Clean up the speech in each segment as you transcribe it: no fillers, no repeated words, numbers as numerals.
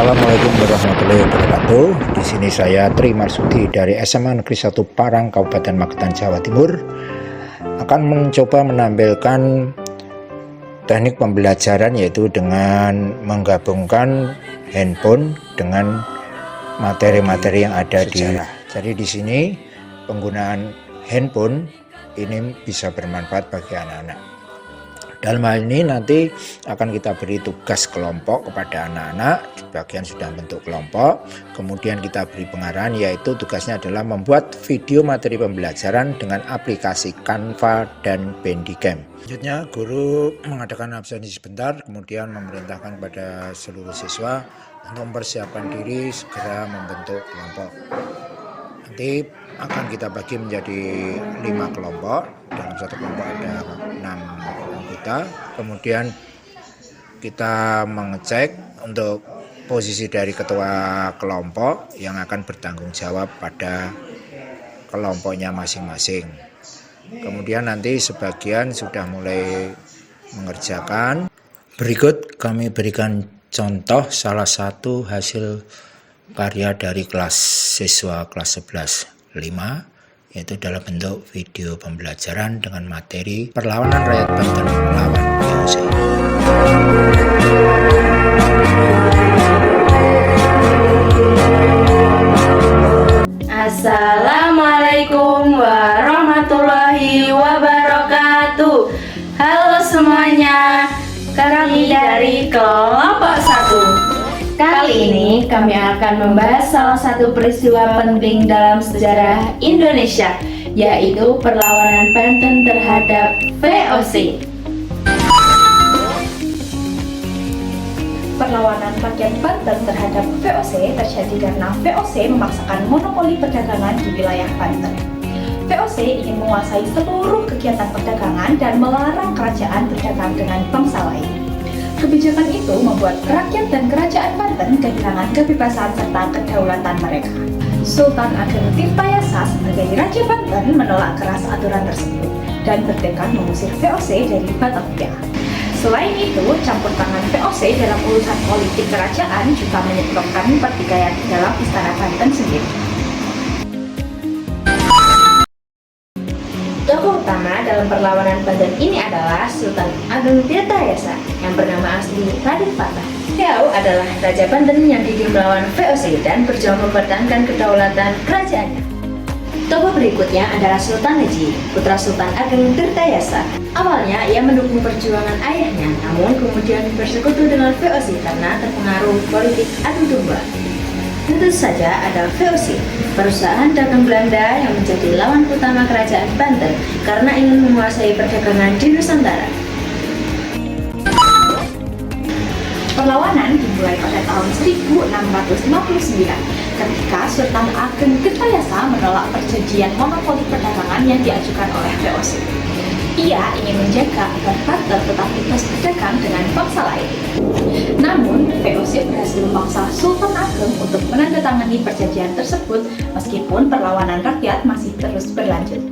Assalamualaikum warahmatullahi wabarakatuh. Di sini saya Tri Marsudi dari SMA Negeri 1 Parang, Kabupaten Magetan, Jawa Timur, akan mencoba menampilkan teknik pembelajaran, yaitu dengan menggabungkan handphone dengan materi-materi yang ada di sejarah. Jadi di sini penggunaan handphone ini bisa bermanfaat bagi anak-anak. Dalam hal ini nanti akan kita beri tugas kelompok kepada anak-anak, sebagian sudah bentuk kelompok, kemudian kita beri pengarahan, yaitu tugasnya adalah membuat video materi pembelajaran dengan aplikasi Canva dan Bandicam. Selanjutnya guru mengadakan absensi sebentar, kemudian memerintahkan kepada seluruh siswa untuk mempersiapkan diri segera membentuk kelompok. Nanti akan kita bagi menjadi 5 kelompok, dalam satu kelompok ada 6 anggota. Kemudian kita mengecek untuk posisi dari ketua kelompok yang akan bertanggung jawab pada kelompoknya masing-masing. Kemudian nanti sebagian sudah mulai mengerjakan. Berikut kami berikan contoh salah satu hasil karya dari kelas siswa kelas 11-5, yaitu dalam bentuk video pembelajaran dengan materi perlawanan rakyat Banten melawan VOC. Assalamualaikum warahmatullahi wabarakatuh. Halo semuanya, kami dari kelompok 1. Kali ini kami akan membahas salah satu peristiwa penting dalam sejarah Indonesia, yaitu perlawanan Banten terhadap VOC. Perlawanan rakyat Banten terhadap VOC terjadi karena VOC memaksakan monopoli perdagangan di wilayah Banten. VOC ingin menguasai seluruh kegiatan perdagangan dan melarang kerajaan berdagang dengan bangsa lain. Kebijakan itu membuat rakyat dan kerajaan Banten kehilangan kebebasan serta kedaulatan mereka. Sultan Ageng Tirtayasa sebagai Raja Banten menolak keras aturan tersebut dan bertekad mengusir VOC dari Batavia. Selain itu, campur tangan VOC dalam urusan politik kerajaan juga menyebabkan pertikaian di dalam istana Banten sendiri. Tokoh utama dalam perlawanan Banten ini adalah Sultan Ageng Tirtayasa yang bernama asli Raden Patah. Beliau adalah Raja Banten yang gigih melawan VOC dan berjuang mempertahankan kedaulatan kerajaannya. Tokoh berikutnya adalah Sultan Haji, putra Sultan Ageng Tirtayasa. Awalnya ia mendukung perjuangan ayahnya, namun kemudian bersekutu dengan VOC karena terpengaruh politik adu domba. Tentu saja ada VOC, perusahaan dagang Belanda yang menjadi lawan utama kerajaan Banten karena ingin menguasai perdagangan di Nusantara. Perlawanan dimulai pada tahun 1659 ketika Sultan Ageng Tirtayasa menolak perjanjian monopoli perdagangan yang diajukan oleh VOC. Ia ingin menjaga agar Banten tetap bebas berdagang dengan bangsa lain. Namun, VOC berhasil memaksa Sultan Ageng untuk menandatangani perjanjian tersebut meskipun perlawanan rakyat masih terus berlanjut.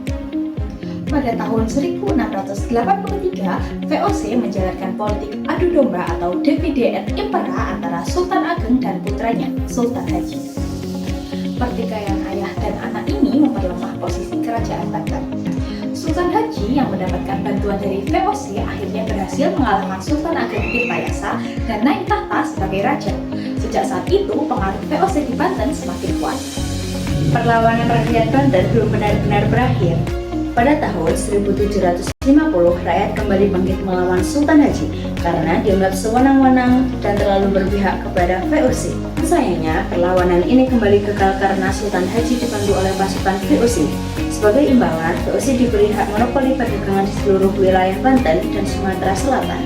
Pada tahun 1683, VOC menjalankan politik adu domba atau divide et impera antara Sultan Ageng dan putranya, Sultan Haji. Pertikaian ayah dan anak ini memperlemah posisi kerajaan Banten. Sultan Haji yang mendapatkan bantuan dari VOC akhirnya berhasil mengalahkan Sultan Ageng Tirtayasa dan naik tahta sebagai raja. Sejak saat itu, pengaruh VOC di Banten semakin kuat. Perlawanan rakyat Banten belum benar-benar berakhir. Pada tahun 1750, rakyat kembali bangkit melawan Sultan Haji karena dianggap sewenang-wenang dan terlalu berpihak kepada VOC. Sayangnya, perlawanan ini kembali gagal karena Sultan Haji dibantu oleh pasukan VOC. Sebagai imbalan, VOC diberi hak monopoli perdagangan di seluruh wilayah Banten dan Sumatera Selatan.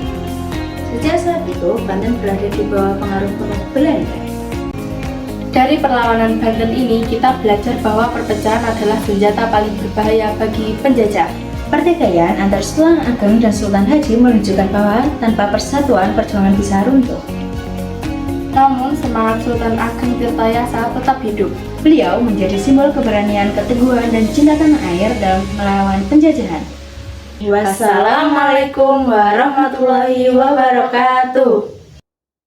Sejak saat itu, Banten berada di bawah pengaruh penuh Belanda. Dari perlawanan Banten ini, kita belajar bahwa perpecahan adalah senjata paling berbahaya bagi penjajah. Pertikaian antara Sultan Ageng dan Sultan Haji menunjukkan bahwa tanpa persatuan, perjuangan bisa runtuh. Namun, semangat Sultan Ageng Tirtayasa tetap hidup. Beliau menjadi simbol keberanian, keteguhan, dan cinta tanah air dalam melawan penjajahan. Wassalamualaikum warahmatullahi wabarakatuh.